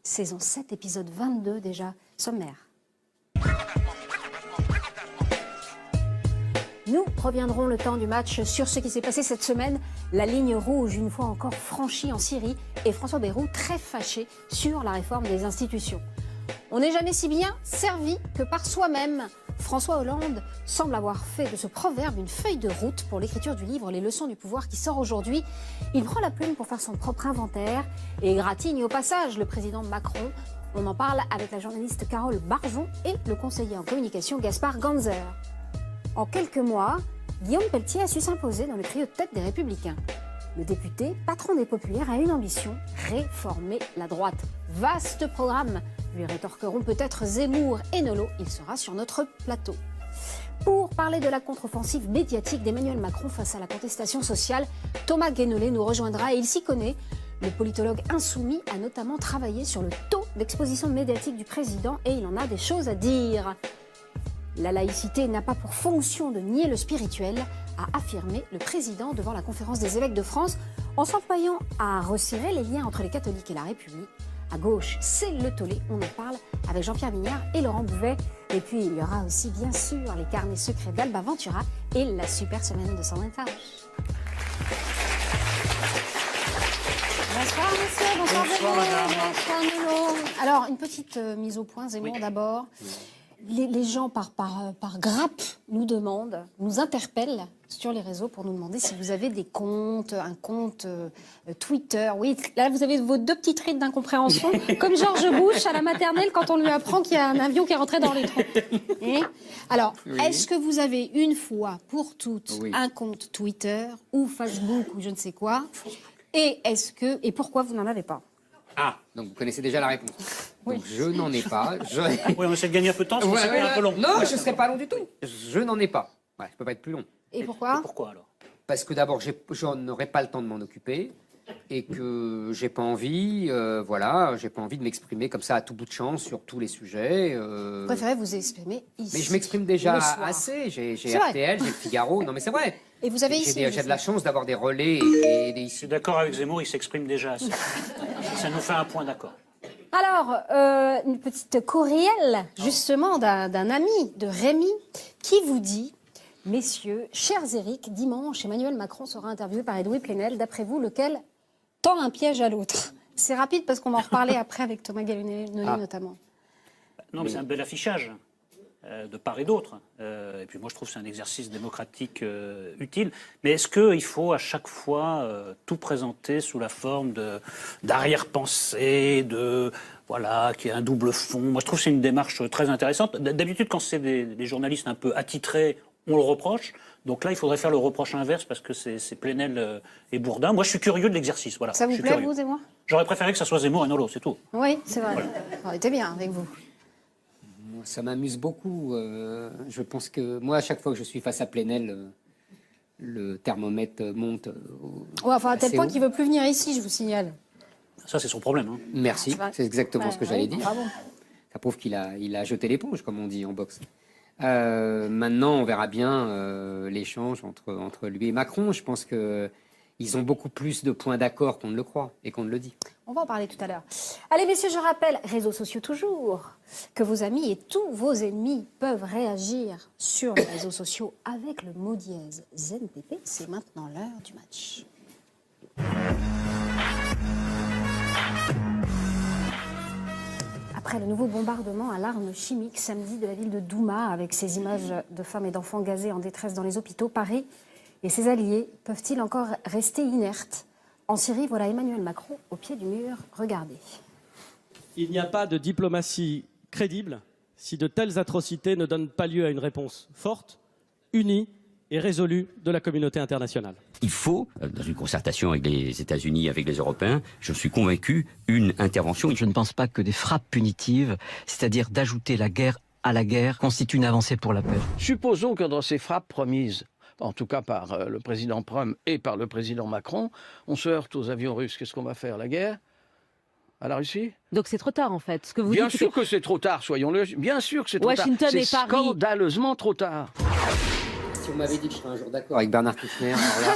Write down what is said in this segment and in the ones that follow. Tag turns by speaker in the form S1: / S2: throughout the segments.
S1: saison 7, épisode 22 déjà, sommaire. Nous reviendrons le temps du match sur ce qui s'est passé cette semaine. La ligne rouge, une fois encore franchie en Syrie, et François Bayrou très fâché sur la réforme des institutions. On n'est jamais si bien servi que par soi-même. François Hollande semble avoir fait de ce proverbe une feuille de route pour l'écriture du livre Les leçons du pouvoir qui sort aujourd'hui. Il prend la plume pour faire son propre inventaire et égratigne au passage le président Macron. On en parle avec la journaliste Carole Barjon et le conseiller en communication Gaspard Ganzer. En quelques mois, Guillaume Pelletier a su s'imposer dans le trio de tête des Républicains. Le député, patron des Populaires, a une ambition, réformer la droite. Vaste programme, lui rétorqueront peut-être Zemmour et Nolot, il sera sur notre plateau. Pour parler de la contre-offensive médiatique d'Emmanuel Macron face à la contestation sociale, Thomas Guénolé nous rejoindra et il s'y connaît. Le politologue insoumis a notamment travaillé sur le taux d'exposition médiatique du président et il en a des choses à dire. La laïcité n'a pas pour fonction de nier le spirituel, a affirmé le président devant la conférence des évêques de France, en s'employant à resserrer les liens entre les catholiques et la République. À gauche, c'est le tollé, on en parle avec Jean-Pierre Mignard et Laurent Bouvet. Et puis il y aura aussi bien sûr les carnets secrets d'Alba Ventura et la super semaine de Sandrine Farouche. Bonsoir monsieur, bonsoir Zemmour. Alors une petite mise au point, Zemmour d'abord. Les gens par grappe nous demandent, nous interpellent sur les réseaux pour nous demander si vous avez des comptes, un compte Twitter. Oui, là vous avez vos deux petites rides d'incompréhension, comme George Bush à la maternelle quand on lui apprend qu'il y a un avion qui est rentré dans les trous. Alors, est-ce que vous avez une fois pour toutes un compte Twitter ou Facebook ou je ne sais quoi? Et pourquoi vous n'en avez pas?
S2: Ah, donc vous connaissez déjà la réponse. Oui. Donc je n'en ai pas.
S3: Oui, on essaie de gagner un peu de temps, parce que c'est un peu long.
S2: Non, je ne serai pas long du tout. Je n'en ai pas. Ouais, je ne peux pas être plus long.
S1: Et pourquoi?
S3: Et pourquoi alors?
S2: Parce que d'abord, je n'aurai pas le temps de m'en occuper et que j'ai pas envie, j'ai pas envie de m'exprimer comme ça à tout bout de champ sur tous les sujets.
S1: Vous préférez vous exprimer ici?
S2: Mais je m'exprime déjà assez. J'ai RTL, j'ai le Figaro. Non, mais c'est vrai.
S1: Et vous avez ici.
S2: J'ai de la chance d'avoir des relais et
S3: Je suis d'accord avec Zemmour, il s'exprime déjà assez. Ça nous fait un point d'accord.
S1: Alors, une petite courriel, justement, d'un ami, de Rémi, qui vous dit: messieurs, chers Éric, dimanche, Emmanuel Macron sera interviewé par Edoui Plenel. D'après vous, lequel tend un piège à l'autre? C'est rapide parce qu'on va en reparler après avec Thomas Guénolé notamment.
S3: Non, mais c'est un bel affichage de part et d'autre. Et puis moi, je trouve que c'est un exercice démocratique utile. Mais est-ce qu'il faut à chaque fois tout présenter sous la forme d'arrière-pensée, qu'il y a un double fond? Moi, je trouve que c'est une démarche très intéressante. D'habitude, quand c'est des journalistes un peu attitrés, on le reproche. Donc là, il faudrait faire le reproche inverse parce que c'est Plenel et Bourdin. Moi, je suis curieux de l'exercice. Voilà.
S1: Ça vous plaît, vous, Zemmour?
S3: J'aurais préféré que ça soit Zemmour et Nolot, c'est tout.
S1: Oui, c'est vrai. Voilà. Ça aurait été bien avec vous.
S2: Ça m'amuse beaucoup. Je pense que moi, à chaque fois que je suis face à Plenel, le thermomètre monte.
S1: À tel point qu'il ne veut plus venir ici, je vous signale.
S3: Ça, c'est son problème. Hein.
S2: Merci, c'est exactement ce que j'allais dire.
S1: Bravo.
S2: Ça prouve qu'il a jeté l'éponge, comme on dit en boxe. Maintenant, on verra bien l'échange entre lui et Macron. Je pense qu'ils ont beaucoup plus de points d'accord qu'on ne le croit et qu'on ne le dit.
S1: On va en parler tout à l'heure. Allez, messieurs, je rappelle, réseaux sociaux toujours, que vos amis et tous vos ennemis peuvent réagir sur les réseaux sociaux avec le mot dièse ZNPP. C'est maintenant l'heure du match. Après le nouveau bombardement à l'arme chimique samedi de la ville de Douma, avec ces images de femmes et d'enfants gazés en détresse dans les hôpitaux, Paris et ses alliés peuvent-ils encore rester inertes? En Syrie, voilà Emmanuel Macron au pied du mur. Regardez.
S4: Il n'y a pas de diplomatie crédible si de telles atrocités ne donnent pas lieu à une réponse forte, unie et résolue de la communauté internationale.
S5: Il faut, dans une concertation avec les États-Unis, avec les Européens, je suis convaincu, une intervention.
S6: Je ne pense pas que des frappes punitives, c'est-à-dire d'ajouter la guerre à la guerre, constituent une avancée pour la paix.
S7: Supposons que dans ces frappes promises, en tout cas par le président Trump et par le président Macron, on se heurte aux avions russes. Qu'est-ce qu'on va faire? La guerre à la Russie?
S8: Donc c'est trop tard en fait. Ce que vous
S7: Bien
S8: dites,
S7: sûr que c'est trop tard, soyons-le. Bien sûr que c'est trop
S8: Washington
S7: tard.
S8: et
S7: C'est
S8: Paris.
S7: scandaleusement trop tard.
S2: Si on m'avait dit que je serais un jour d'accord avec Bernard Kouchner, alors là...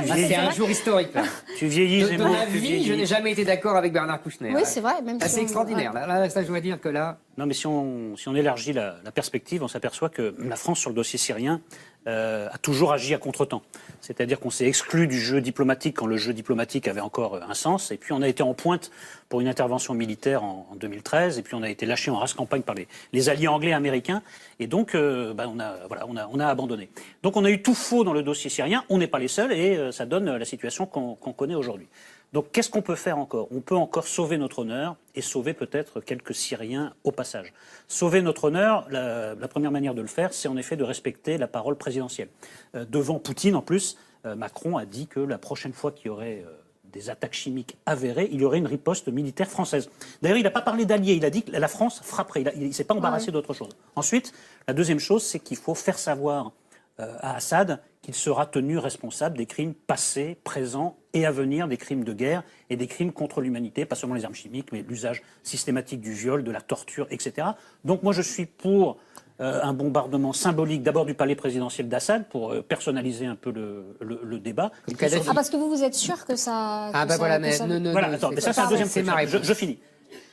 S2: C'est un jour historique. Là.
S3: Tu vieillis,
S2: De
S3: Zemmour,
S2: ma
S3: tu
S2: vie,
S3: vieillis.
S2: je n'ai jamais été d'accord avec Bernard Kouchner.
S1: Oui, c'est vrai. Même
S2: Ça,
S1: si
S2: c'est
S1: on-
S2: extraordinaire.
S1: ouais.
S2: Là, ça, je dois dire que là...
S3: Non, mais si on élargit la perspective, on s'aperçoit que la France, sur le dossier syrien, a toujours agi à contretemps. C'est-à-dire qu'on s'est exclu du jeu diplomatique quand le jeu diplomatique avait encore un sens, et puis on a été en pointe pour une intervention militaire en 2013, et puis on a été lâché en race campagne par les alliés anglais et américains, et donc on a abandonné. Donc on a eu tout faux dans le dossier syrien, on n'est pas les seuls, et ça donne la situation qu'on connaît aujourd'hui. Donc qu'est-ce qu'on peut faire encore? On peut encore sauver notre honneur et sauver peut-être quelques Syriens au passage. Sauver notre honneur, la première manière de le faire, c'est en effet de respecter la parole présidentielle. Devant Poutine, en plus, Macron a dit que la prochaine fois qu'il y aurait des attaques chimiques avérées, il y aurait une riposte militaire française. D'ailleurs, il n'a pas parlé d'alliés, il a dit que la France frapperait. Il ne s'est pas embarrassé d'autre chose. Ensuite, la deuxième chose, c'est qu'il faut faire savoir à Assad qu'il sera tenu responsable des crimes passés, présents et à venir, des crimes de guerre et des crimes contre l'humanité, pas seulement les armes chimiques, mais l'usage systématique du viol, de la torture, etc. Donc moi je suis pour un bombardement symbolique d'abord du palais présidentiel d'Assad pour personnaliser un peu le débat.
S2: Comme Kadhafi.
S1: Ah, parce que vous êtes sûr que ça.
S2: Ah
S1: que
S2: bah
S1: ça-
S2: voilà,
S1: que
S2: mais
S1: ça-
S2: non,
S3: Voilà, attends, mais ça c'est un deuxième
S2: c'est ma
S3: point.
S2: réponse.
S3: Je finis.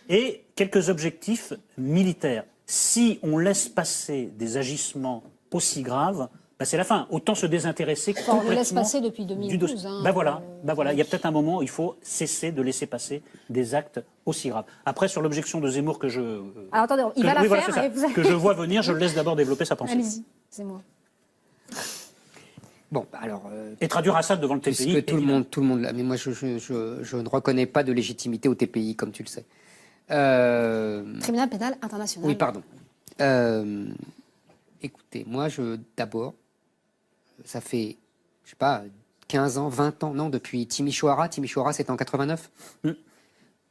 S3: Et quelques objectifs militaires. Si on laisse passer des agissements aussi graves, bah c'est la fin. Autant se désintéresser
S1: Enfin, on le
S3: complètement
S1: laisse passer depuis
S3: du
S1: 2012.
S3: dossier.
S1: hein.
S3: Bah voilà. Il y a peut-être un moment où il faut cesser de laisser passer des actes aussi graves. Après, sur l'objection de Zemmour que je...
S1: Alors attendez, il va la
S3: oui, voilà,
S1: faire.
S3: c'est ça.
S1: et vous-
S3: Que je vois venir, je le laisse d'abord développer sa pensée.
S1: Allez-y, c'est moi.
S2: Bon, alors...
S3: Et traduire Assad devant le TPI.
S2: puisque tout le
S3: évidemment.
S2: monde l'a. Mais moi, je ne reconnais pas de légitimité au TPI, comme tu le sais.
S1: Tribunal pénal international.
S2: Oui, pardon. Écoutez, moi, d'abord, ça fait, je sais pas, 15 ans, 20 ans, non, depuis Timișoara. Timișoara, c'était en 89.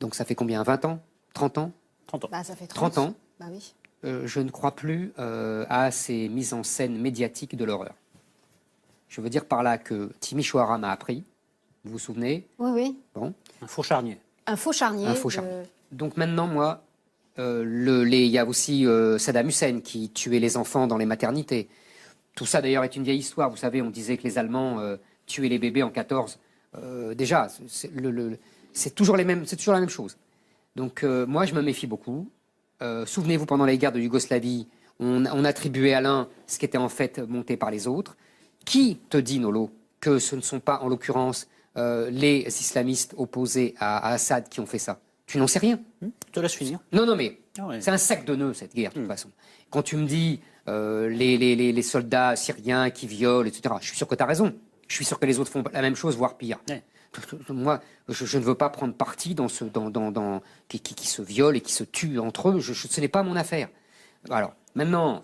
S2: Donc ça fait combien? 20 ans? 30 ans?
S3: 30 ans.
S1: Bah, ça fait
S2: 30 ans.
S1: Bah oui.
S2: Je ne crois plus à ces mises en scène médiatiques de l'horreur. Je veux dire par là que Timișoara m'a appris, vous vous souvenez?
S1: Oui, oui.
S2: Bon.
S3: Un faux charnier.
S1: Un faux charnier.
S2: Un faux charnier. Donc maintenant, moi, il y a aussi Saddam Hussein qui tuait les enfants dans les maternités. Tout ça, d'ailleurs, est une vieille histoire. Vous savez, on disait que les Allemands tuaient les bébés en 14. Déjà, c'est toujours la même chose. Donc moi, je me méfie beaucoup. Souvenez-vous, pendant les guerres de Yougoslavie, on attribuait à l'un ce qui était en fait monté par les autres. Qui te dit, Nolo, que ce ne sont pas, en l'occurrence, les islamistes opposés à Assad qui ont fait ça? Tu n'en sais rien.
S3: Je te laisse finir.
S2: Non, mais
S3: Ah ouais.
S2: c'est un sac de nœuds, cette guerre, de toute façon. Quand tu me dis les soldats syriens qui violent, etc., je suis sûr que tu as raison. Je suis sûr que les autres font la même chose, voire pire.
S3: Ouais.
S2: Moi, je ne veux pas prendre parti dans qui se violent et qui se tuent entre eux. Ce n'est pas mon affaire. Alors, maintenant,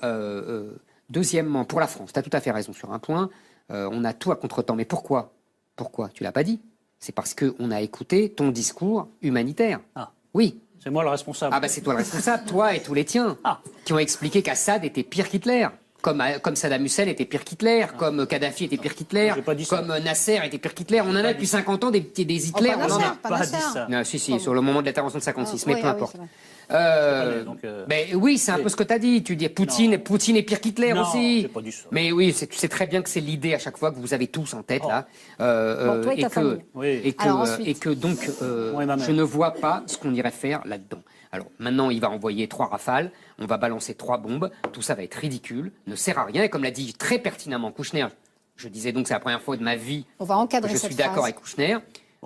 S2: deuxièmement, pour la France, tu as tout à fait raison sur un point. On a tout à contre-temps. Mais pourquoi? Pourquoi? Tu l'as pas dit. C'est parce qu'on a écouté ton discours humanitaire.
S3: Ah.
S2: Oui.
S3: C'est moi le responsable.
S2: Ah bah c'est toi le responsable, toi et tous les tiens, qui ont expliqué qu'Assad était pire qu'Hitler. Comme Saddam Hussein était pire qu'Hitler, comme Kadhafi était pire qu'Hitler,
S3: J'ai pas dit ça.
S2: comme Nasser était pire qu'Hitler. On en a depuis 50 ans des Hitler.
S1: pas
S2: on en
S1: Nasser,
S2: a.
S1: pas
S3: pas
S1: Nasser.
S3: dit ça.
S2: Non, si, sur le moment de l'intervention de 56, mais
S1: oui,
S2: peu
S1: ah oui,
S2: importe.
S1: c'est vrai.
S3: Donc,
S2: Mais oui, c'est un peu ce que tu as dit. Tu dis Poutine est pire qu'Hitler
S3: Non,
S2: aussi.
S3: j'ai pas dit ça.
S2: Mais oui, tu sais très bien que c'est l'idée à chaque fois que vous avez tous en tête là.
S1: Bon, toi et ta famille.
S3: Oui.
S1: Alors, ensuite.
S2: et que donc
S3: Moi et ma mère.
S2: je ne vois pas ce qu'on irait faire là-dedans. Alors maintenant, il va envoyer 3 rafales, on va balancer 3 bombes, tout ça va être ridicule, ne sert à rien. Et comme l'a dit très pertinemment Kouchner, je disais donc c'est la première fois de ma vie
S1: On va encadrer
S2: que je
S1: cette
S2: suis d'accord
S1: phrase.
S2: avec Kouchner,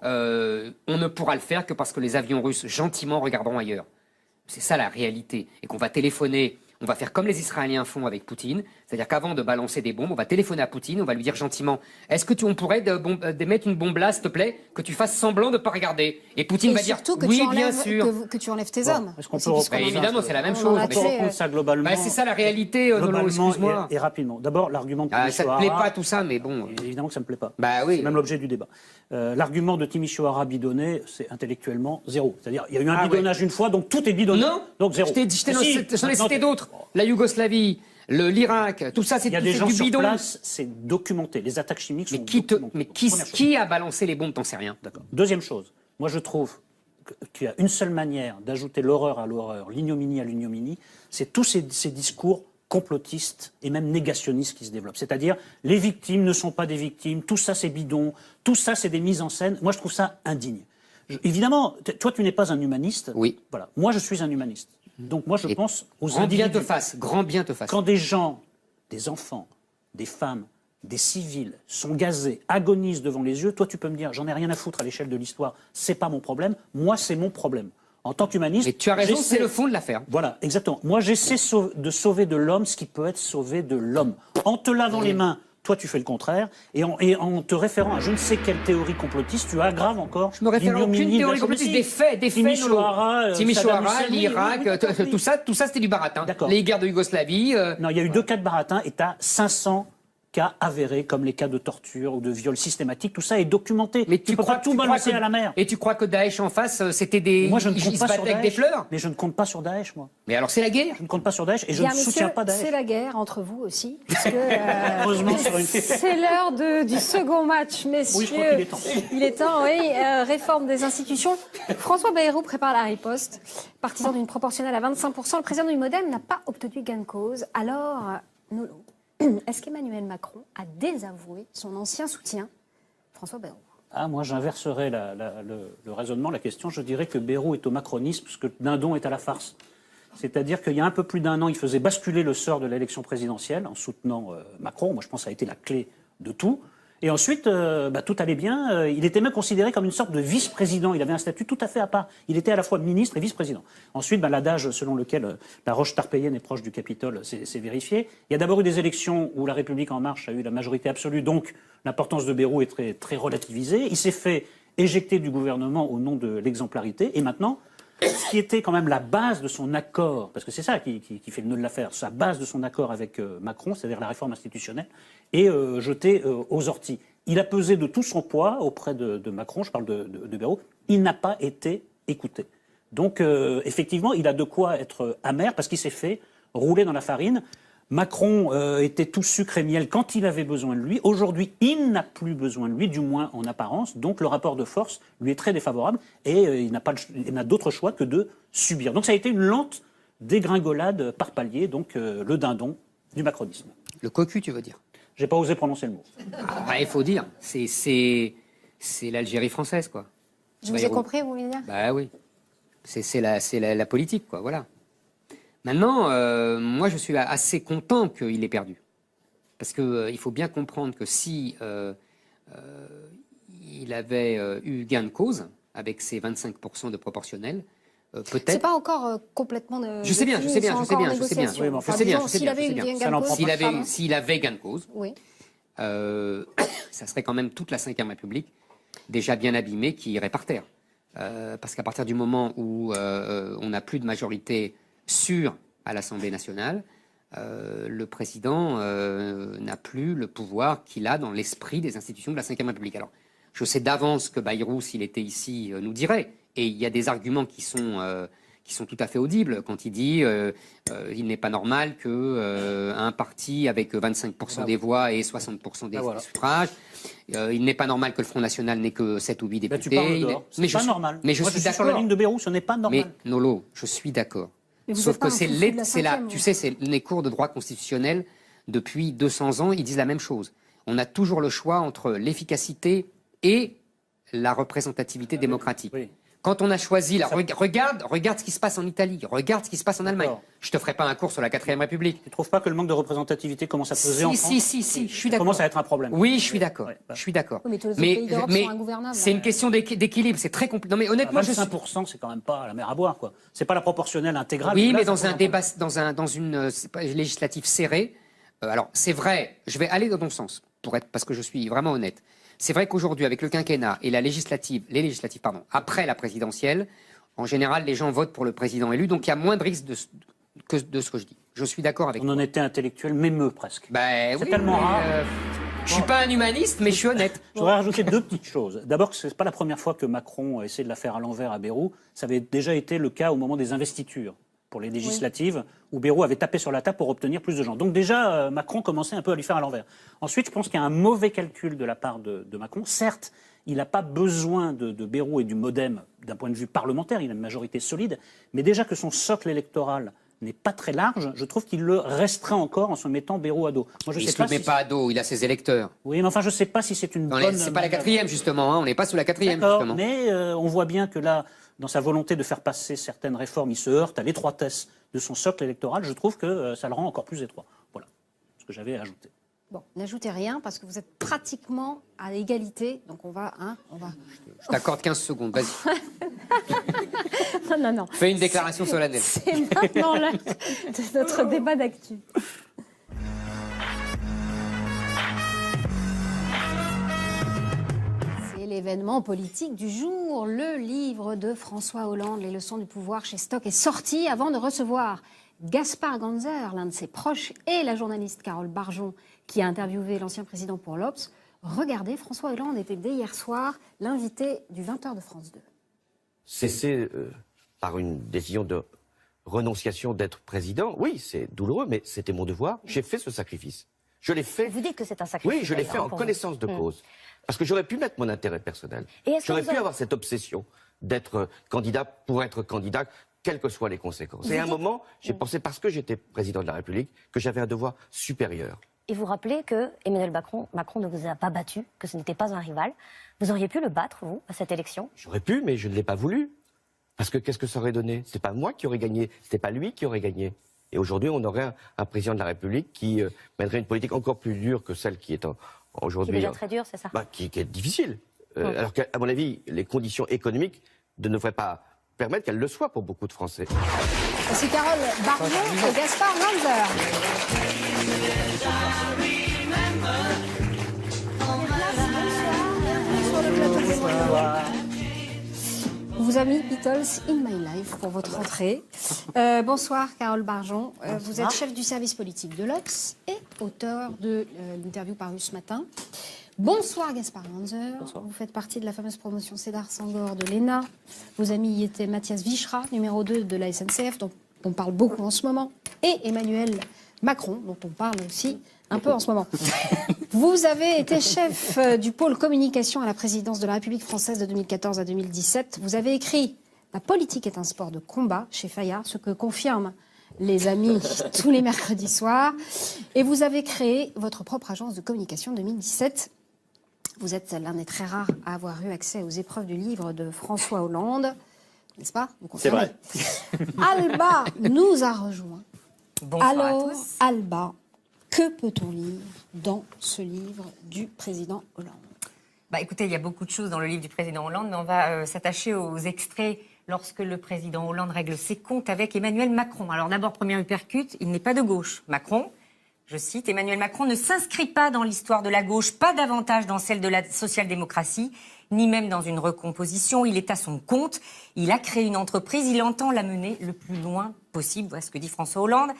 S2: on ne pourra le faire que parce que les avions russes gentiment regarderont ailleurs. C'est ça la réalité. Et qu'on va téléphoner, on va faire comme les Israéliens font avec Poutine, c'est-à-dire qu'avant de balancer des bombes, on va téléphoner à Poutine, on va lui dire gentiment, est-ce que on pourrait d'émettre une bombe là, s'il te plaît, que tu fasses semblant de ne pas regarder? Et Poutine
S1: Et
S2: va dire,
S1: surtout que
S2: oui,
S1: tu
S2: bien
S1: enlèves,
S2: sûr.
S1: que tu enlèves tes hommes.
S3: est-ce qu'on
S1: aussi,
S3: peut
S1: puisqu'on
S2: Bah,
S1: en a-
S2: évidemment, c'est la même
S1: on en
S2: chose.
S1: a
S2: mais-
S3: On peut
S1: tué,
S3: reprendre ça globalement.
S2: Bah, c'est ça la réalité, Nolo,
S3: globalement
S2: excuse-moi.
S3: et rapidement. D'abord, l'argument de
S2: Ah, ça te
S3: Timișoara.
S2: plaît pas tout ça, mais bon.
S3: Évidemment que ça ne me plaît pas.
S2: Bah oui.
S3: C'est même l'objet du débat. L'argument de Timișoara bidonné, c'est intellectuellement zéro. C'est-à-dire, il y a eu un
S2: Ah
S3: bidonnage une fois, donc tout est bidonné.
S2: Non,
S3: donc zéro.
S2: J'en ai
S3: Si,
S2: cité d'autres. La Yougoslavie, l'Irak, tout ça, c'est
S3: Il y a des
S2: c'est
S3: gens
S2: du
S3: sur
S2: bidon.
S3: place, c'est documenté. Les attaques chimiques sont documentées.
S2: Mais
S3: Première chose.
S2: qui a balancé les bombes, t'en sais rien.
S3: D'accord. Deuxième chose, moi je trouve qu'il y a une seule manière d'ajouter l'horreur à l'horreur, l'ignominie à l'ignominie, c'est tous ces discours complotiste et même négationniste qui se développe. C'est-à-dire, les victimes ne sont pas des victimes, tout ça c'est bidon, tout ça c'est des mises en scène. Moi, je trouve ça indigne. Évidemment, toi, tu n'es pas un humaniste.
S2: Oui.
S3: Voilà. Moi, je suis un humaniste. Donc, moi, je pense aux
S2: grand
S3: individus.
S2: Grand bien te fasse.
S3: Quand des gens, des enfants, des femmes, des civils sont gazés, agonisent devant les yeux, toi, tu peux me dire, j'en ai rien à foutre à l'échelle de l'histoire, c'est pas mon problème. Moi, c'est mon problème. En tant qu'humaniste.
S2: Mais tu as raison, c'est le fond de l'affaire.
S3: Voilà, exactement. Moi, j'essaie de sauver de l'homme ce qui peut être sauvé de l'homme. En te lavant les mains, toi, tu fais le contraire. Et en te référant à je ne sais quelle théorie complotiste, tu aggraves encore.
S2: Je me réfère à aucune théorie complotiste, des faits,
S3: Timisoara,
S2: l'Irak, tout ça, c'était du baratin. Les guerres de Yougoslavie.
S3: Non, il y a eu 2 cas de baratin et tu as 500 cas avérés, comme les cas de torture ou de viol systématique. Tout ça est documenté.
S2: Mais
S3: tu peux pas tout balancer à la mer.
S2: Et tu crois que Daesh en face, c'était des.
S3: Moi, je ne compte
S2: ils
S3: pas
S2: se
S3: sur
S2: battaient avec
S3: Daesh.
S2: des fleurs.
S3: Mais je ne compte pas sur Daesh, moi.
S2: Mais alors, c'est la guerre.
S3: Je ne compte pas sur Daesh et je ne soutiens pas Daesh.
S1: C'est la guerre entre vous aussi.
S3: Heureusement, sur une...
S1: C'est l'heure du second match, messieurs.
S3: Oui, je crois qu'il est temps.
S1: Il est temps, oui. Réforme des institutions. François Bayrou prépare la riposte. Partisan d'une proportionnelle à 25%, le président du MoDem n'a pas obtenu gain de cause. Alors, Nolo, est-ce qu'Emmanuel Macron a désavoué son ancien soutien, François Bayrou?
S3: Moi, j'inverserais le raisonnement, la question. Je dirais que Bayrou est au macronisme, parce que Dindon est à la farce. C'est-à-dire qu'il y a un peu plus d'1 an, il faisait basculer le sort de l'élection présidentielle en soutenant Macron. Moi, je pense que ça a été la clé de tout. Et ensuite, tout allait bien. Il était même considéré comme une sorte de vice-président. Il avait un statut tout à fait à part. Il était à la fois ministre et vice-président. Ensuite, l'adage selon lequel la roche tarpéienne est proche du Capitole s'est vérifié. Il y a d'abord eu des élections où la République En Marche a eu la majorité absolue. Donc, l'importance de Bayrou est très, très relativisée. Il s'est fait éjecter du gouvernement au nom de l'exemplarité. Et maintenant, ce qui était quand même la base de son accord, parce que c'est ça qui fait le nœud de l'affaire, sa base de son accord avec Macron, c'est-à-dire la réforme institutionnelle, est jeté aux orties. Il a pesé de tout son poids auprès de Macron, je parle de Bayrou, il n'a pas été écouté. Donc effectivement, il a de quoi être amer parce qu'il s'est fait rouler dans la farine. Macron était tout sucre et miel quand il avait besoin de lui. Aujourd'hui, il n'a plus besoin de lui, du moins en apparence. Donc le rapport de force lui est très défavorable et il n'a d'autre choix que de subir. Donc ça a été une lente dégringolade par palier, donc le dindon du macronisme.
S2: Le cocu, tu veux dire?
S3: J'ai pas osé prononcer le mot.
S2: Il faut dire, c'est l'Algérie française, quoi.
S1: Je vous ai compris, vous voulez dire?
S2: Bah oui, c'est la politique, quoi, voilà. Maintenant, moi, je suis assez content qu'il ait perdu. Parce qu'il faut bien comprendre que si il avait eu gain de cause, avec ses 25% de proportionnel, peut-être...
S1: C'est pas encore complètement...
S2: Je sais bien.
S1: S'il avait eu gain de cause...
S2: S'il avait gain de cause,
S1: oui.
S2: Ça serait quand même toute la Ve République déjà bien abîmée qui irait par terre. Parce qu'à partir du moment où on n'a plus de majorité sûre à l'Assemblée nationale, le président n'a plus le pouvoir qu'il a dans l'esprit des institutions de la Ve République. Alors, je sais d'avance que Bayrou, s'il était ici, nous dirait, et il y a des arguments qui sont tout à fait audibles quand il dit il n'est pas normal qu'un parti avec 25% des voix et 60% des suffrages, il n'est pas normal que le Front National n'ait que 7 ou 8 députés.
S3: Tu parles dehors. C'est pas normal.
S2: Mais je suis
S3: sur la ligne de Bayrou, ce n'est pas normal.
S2: Mais Nolo, je suis d'accord.
S1: Sauf que c'est
S2: les cours de droit constitutionnel depuis 200 ans, ils disent la même chose. On a toujours le choix entre l'efficacité et la représentativité démocratique. Oui. Quand on a choisi, regarde ce qui se passe en Italie, regarde ce qui se passe en Allemagne. Je te ferai pas un cours sur la 4ème République.
S3: Tu trouves pas que le manque de représentativité commence à peser en France?
S2: Si, je suis d'accord.
S3: Commence à être un problème.
S2: Oui, je suis d'accord. Je suis d'accord.
S1: Oui, mais tous les autres pays d'Europe sont ingouvernables.
S2: C'est une question d'équilibre, c'est très compliqué. Non, mais honnêtement,
S3: 25%, c'est quand même pas la mer à boire, quoi. C'est pas la proportionnelle intégrale.
S2: Oui, mais dans un débat, dans une législative serrée. Alors, c'est vrai. Je vais aller dans ton sens parce que je suis vraiment honnête. C'est vrai qu'aujourd'hui, avec le quinquennat et les législatives, après la présidentielle, en général, les gens votent pour le président élu, donc il y a moins de risques de ce que je dis. Je suis d'accord avec toi.
S3: On en était intellectuel, m'émeut presque.
S2: C'est
S3: tellement rare.
S2: Je suis pas un humaniste, mais je suis honnête.
S3: Je voudrais rajouter 2 petites choses. D'abord, ce n'est pas la première fois que Macron a essayé de la faire à l'envers à Bayrou. Ça avait déjà été le cas au moment des investitures pour les législatives, où Bayrou avait tapé sur la table pour obtenir plus de gens. Donc déjà, Macron commençait un peu à lui faire à l'envers. Ensuite, je pense qu'il y a un mauvais calcul de la part de Macron. Certes, il n'a pas besoin de Bayrou et du MoDem d'un point de vue parlementaire, il a une majorité solide, mais déjà que son socle électoral n'est pas très large, je trouve qu'il le restreint encore en se mettant Bayrou à dos. Moi, je
S2: Il
S3: sais
S2: ne se le
S3: pas
S2: met
S3: si
S2: pas à dos, il a ses électeurs.
S3: Oui, mais enfin, je ne sais pas si c'est une bonne...
S2: C'est pas la 4e, justement, hein. On n'est pas sous la 4e,
S3: D'accord,
S2: justement.
S3: mais on voit bien que là, dans sa volonté de faire passer certaines réformes, il se heurte à l'étroitesse de son socle électoral. Je trouve que ça le rend encore plus étroit. Voilà ce que j'avais à ajouter.
S1: Bon, n'ajoutez rien parce que vous êtes pratiquement à égalité. Donc on va...
S2: Je t'accorde 15 secondes, vas-y.
S1: Non.
S2: Fais une déclaration solennelle.
S1: C'est maintenant l'heure de notre débat d'actu. C'est l'événement politique du jour. Le livre de François Hollande, Les leçons du pouvoir chez Stock, est sorti avant de recevoir Gaspard Ganzer, l'un de ses proches, et la journaliste Carole Barjon, qui a interviewé l'ancien président pour l'Obs. Regardez, François Hollande était dès hier soir l'invité du 20h de France 2.
S8: Cesser par une décision de renonciation d'être président, oui, c'est douloureux, mais c'était mon devoir. J'ai fait ce sacrifice. Je l'ai fait.
S9: Vous dites que c'est un sacrifice.
S8: Oui, je l'ai fait en connaissance de cause. Parce que j'aurais pu mettre mon intérêt personnel. J'aurais pu avoir cette obsession d'être candidat pour être candidat, quelles que soient les conséquences. Et à un moment, j'ai pensé, parce que j'étais président de la République, que j'avais un devoir supérieur.
S9: Et vous rappelez que Emmanuel Macron ne vous a pas battu, que ce n'était pas un rival. Vous auriez pu le battre, vous, à cette élection?
S8: J'aurais pu, mais je ne l'ai pas voulu. Parce que qu'est-ce que ça aurait donné? C'était pas moi qui aurais gagné, c'était pas lui qui aurait gagné. Et aujourd'hui, on aurait un président de la République qui mènerait une politique encore plus dure que celle qui est aujourd'hui.
S9: Qui est déjà très dure, c'est ça?
S8: Qui est difficile. Alors qu'à mon avis, les conditions économiques ne devraient pas permettre qu'elles le soient pour beaucoup de Français.
S1: C'est Carole Barjon et Gaspard Ganzer. On vous a mis Beatles in My Life pour votre entrée. Bonsoir Carole Barjon. Vous êtes chef du service politique de l'Obs et auteur de l'interview parue ce matin. Bonsoir Gaspard Ganzer. Bonsoir. Vous faites partie de la fameuse promotion Cédar Sangor de l'ENA. Vos amis y étaient Mathias Vichra, numéro 2 de la SNCF, dont on parle beaucoup en ce moment, et Emmanuel Macron, dont on parle aussi un peu en ce moment. Vous avez été chef du pôle communication à la présidence de la République française de 2014 à 2017. Vous avez écrit « La politique est un sport de combat » chez Fayard, ce que confirment les amis tous les mercredis soirs. Et vous avez créé votre propre agence de communication en 2017. Vous êtes l'un des très rares à avoir eu accès aux épreuves du livre de François Hollande. N'est-ce pas?
S3: C'est vrai.
S1: Alba nous a rejoint.
S10: Bonsoir
S1: Alors,
S10: à tous.
S1: Alba, que peut-on lire dans ce livre du président Hollande?
S10: Écoutez, il y a beaucoup de choses dans le livre du président Hollande, mais on va s'attacher aux extraits lorsque le président Hollande règle ses comptes avec Emmanuel Macron. Alors d'abord, première uppercut, il n'est pas de gauche. Macron, je cite, Emmanuel Macron ne s'inscrit pas dans l'histoire de la gauche, pas davantage dans celle de la social-démocratie, ni même dans une recomposition. Il est à son compte, il a créé une entreprise, il entend la mener le plus loin possible. Voilà ce que dit François Hollande.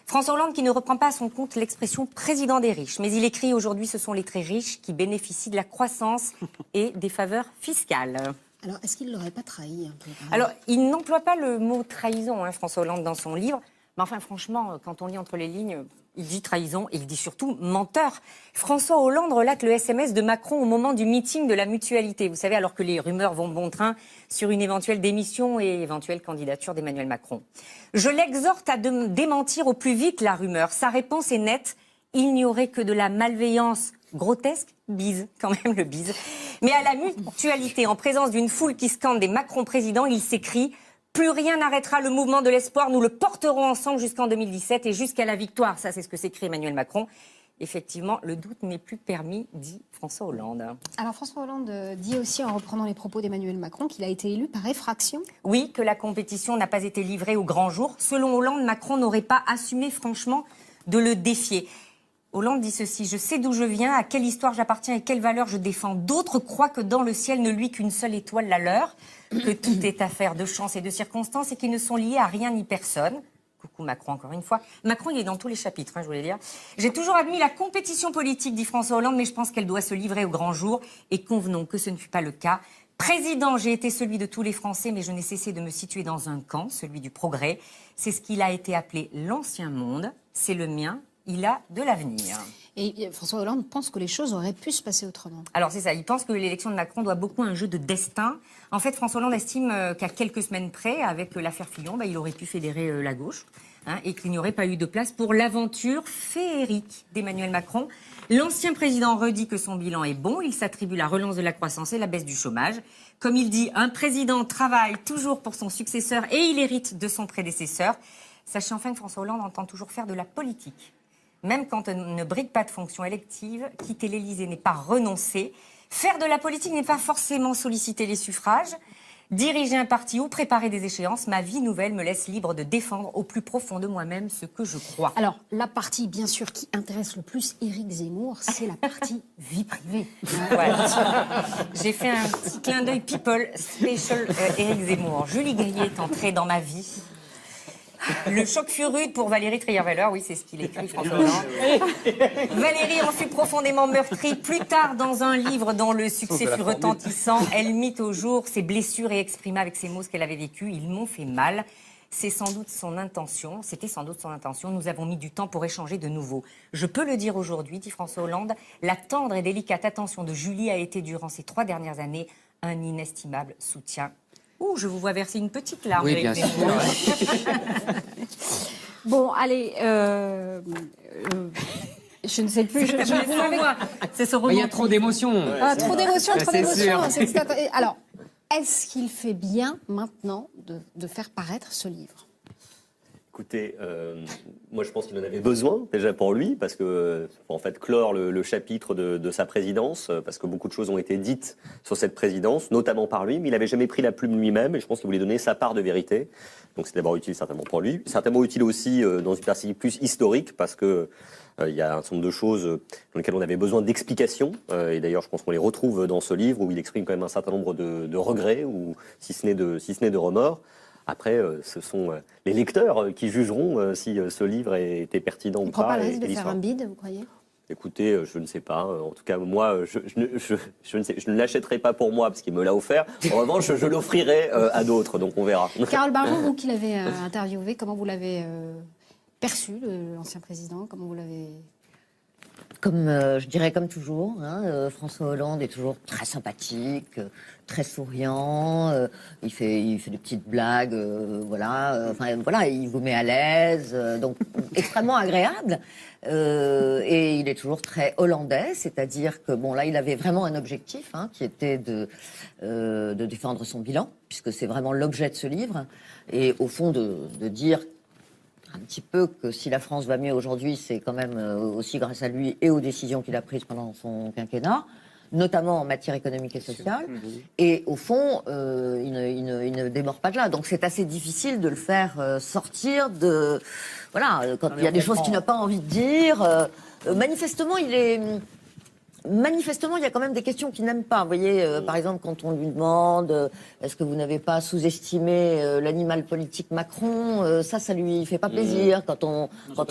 S10: François Hollande qui ne reprend pas à son compte l'expression président des riches, mais il écrit aujourd'hui ce sont les très riches qui bénéficient de la croissance et des faveurs fiscales.
S1: Alors, est-ce qu'il ne l'aurait pas trahi un peu?
S10: Alors, il n'emploie pas le mot trahison, François Hollande, dans son livre. Mais enfin, franchement, quand on lit entre les lignes, il dit trahison et il dit surtout menteur. François Hollande relate le SMS de Macron au moment du meeting de la Mutualité. Vous savez, alors que les rumeurs vont bon train sur une éventuelle démission et éventuelle candidature d'Emmanuel Macron. Je l'exhorte à démentir au plus vite la rumeur. Sa réponse est nette. Il n'y aurait que de la malveillance grotesque, bise, quand même le bise. Mais à la Mutualité, en présence d'une foule qui scande des Macron présidents, il s'écrie « Plus rien n'arrêtera le mouvement de l'espoir, nous le porterons ensemble jusqu'en 2017 et jusqu'à la victoire ». Ça, c'est ce que s'écrit Emmanuel Macron. Effectivement, le doute n'est plus permis, dit François Hollande.
S1: Alors François Hollande dit aussi, en reprenant les propos d'Emmanuel Macron, qu'il a été élu par effraction.
S10: Oui, que la compétition n'a pas été livrée au grand jour. Selon Hollande, Macron n'aurait pas assumé franchement de le défier. Hollande dit ceci, « Je sais d'où je viens, à quelle histoire j'appartiens et quelles valeurs je défends. D'autres croient que dans le ciel ne luit qu'une seule étoile, la leur, que tout est affaire de chance et de circonstances et qu'ils ne sont liés à rien ni personne. » Coucou Macron, encore une fois. Macron, il est dans tous les chapitres, je voulais dire. « J'ai toujours admis la compétition politique, dit François Hollande, mais je pense qu'elle doit se livrer au grand jour. Et convenons que ce ne fut pas le cas. Président, j'ai été celui de tous les Français, mais je n'ai cessé de me situer dans un camp, celui du progrès. C'est ce qu'il a été appelé l'ancien monde. C'est le mien. il a de l'avenir.
S1: Et François Hollande pense que les choses auraient pu se passer autrement.
S10: Alors c'est ça, il pense que l'élection de Macron doit beaucoup à un jeu de destin. En fait, François Hollande estime qu'à quelques semaines près, avec l'affaire Fillon, il aurait pu fédérer la gauche et qu'il n'y aurait pas eu de place pour l'aventure féerique d'Emmanuel Macron. L'ancien président redit que son bilan est bon, il s'attribue la relance de la croissance et la baisse du chômage. Comme il dit, un président travaille toujours pour son successeur et il hérite de son prédécesseur. Sachez enfin que François Hollande entend toujours faire de la politique. Même quand on ne brigue pas de fonction élective, quitter l'Élysée n'est pas renoncer. Faire de la politique n'est pas forcément solliciter les suffrages. Diriger un parti ou préparer des échéances, ma vie nouvelle me laisse libre de défendre au plus profond de moi-même ce que je crois.
S1: Alors, la partie, bien sûr, qui intéresse le plus Éric Zemmour, c'est la partie vie privée.
S10: Voilà. J'ai fait un petit clin d'œil people special Éric Zemmour. Julie Gaillet est entrée dans ma vie. Le choc fut rude pour Valérie Trierweiler, oui, c'est ce qu'il écrit, François Hollande. Valérie en fut profondément meurtrie. Plus tard, dans un livre dont le succès fut retentissant, elle mit au jour ses blessures et exprima avec ses mots ce qu'elle avait vécu. Ils m'ont fait mal. C'était sans doute son intention. Nous avons mis du temps pour échanger de nouveau. Je peux le dire aujourd'hui, dit François Hollande, la tendre et délicate attention de Julie a été, durant ces 3 dernières années, un inestimable soutien. Ouh, je vous vois verser une petite larme.
S2: Oui, bien sûr.
S1: Bon, allez, je ne sais plus.
S10: C'est ce roman.
S2: Il y a trop d'émotions.
S1: Ah, trop d'émotions, trop d'émotions.
S2: Sûr.
S1: Alors, est-ce qu'il fait bien maintenant de faire paraître ce livre ?
S11: Écoutez, moi je pense qu'il en avait besoin déjà pour lui, parce que pour en fait clore le chapitre de sa présidence, parce que beaucoup de choses ont été dites sur cette présidence, notamment par lui, mais il n'avait jamais pris la plume lui-même, et je pense qu'il voulait donner sa part de vérité. Donc c'est d'abord utile certainement pour lui, certainement utile aussi dans une perspective plus historique, parce que il y a un certain nombre de choses dans lesquelles on avait besoin d'explications, et d'ailleurs je pense qu'on les retrouve dans ce livre où il exprime quand même un certain nombre de regrets, ou si ce n'est de remords. Après, ce sont les lecteurs qui jugeront si ce livre était pertinent ou pas.
S1: On ne prend pas le risque de faire un bide, vous croyez ?
S11: Écoutez, je ne sais pas. En tout cas, moi, je ne l'achèterai pas pour moi parce qu'il me l'a offert. En revanche, je l'offrirai à d'autres, donc on verra.
S1: Carole Barjot, vous qui l'avez interviewé, comment vous l'avez perçu, l'ancien président ? Comment vous l'avez...
S12: Je dirais comme toujours, François Hollande est toujours très sympathique, très souriant, il fait des petites blagues, il vous met à l'aise, donc extrêmement agréable. Et il est toujours très hollandais, c'est-à-dire que là, il avait vraiment un objectif qui était de défendre son bilan, puisque c'est vraiment l'objet de ce livre, et au fond de dire un petit peu que si la France va mieux aujourd'hui, c'est quand même aussi grâce à lui et aux décisions qu'il a prises pendant son quinquennat, notamment en matière économique et sociale. Et au fond, il ne démord pas de là. Donc c'est assez difficile de le faire sortir de... Voilà, quand il y a des choses qu'il n'a pas envie de dire. Manifestement, il y a quand même des questions qu'il n'aime pas. Vous voyez, par exemple, quand on lui demande est-ce que vous n'avez pas sous-estimé l'animal politique Macron, ça lui fait pas plaisir. Quand on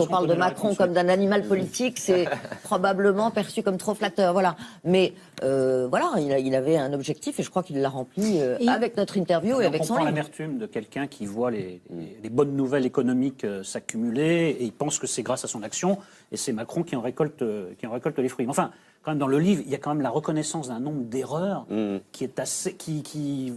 S12: parle de Macron comme d'un animal politique, c'est probablement perçu comme trop flatteur. Voilà. Mais il avait un objectif et je crois qu'il l'a rempli avec notre interview et avec son livre.
S3: On comprend l'amertume de quelqu'un qui voit les bonnes nouvelles économiques s'accumuler et il pense que c'est grâce à son action et c'est Macron qui en récolte les fruits. Enfin, quand même dans le livre, il y a quand même la reconnaissance d'un nombre d'erreurs qui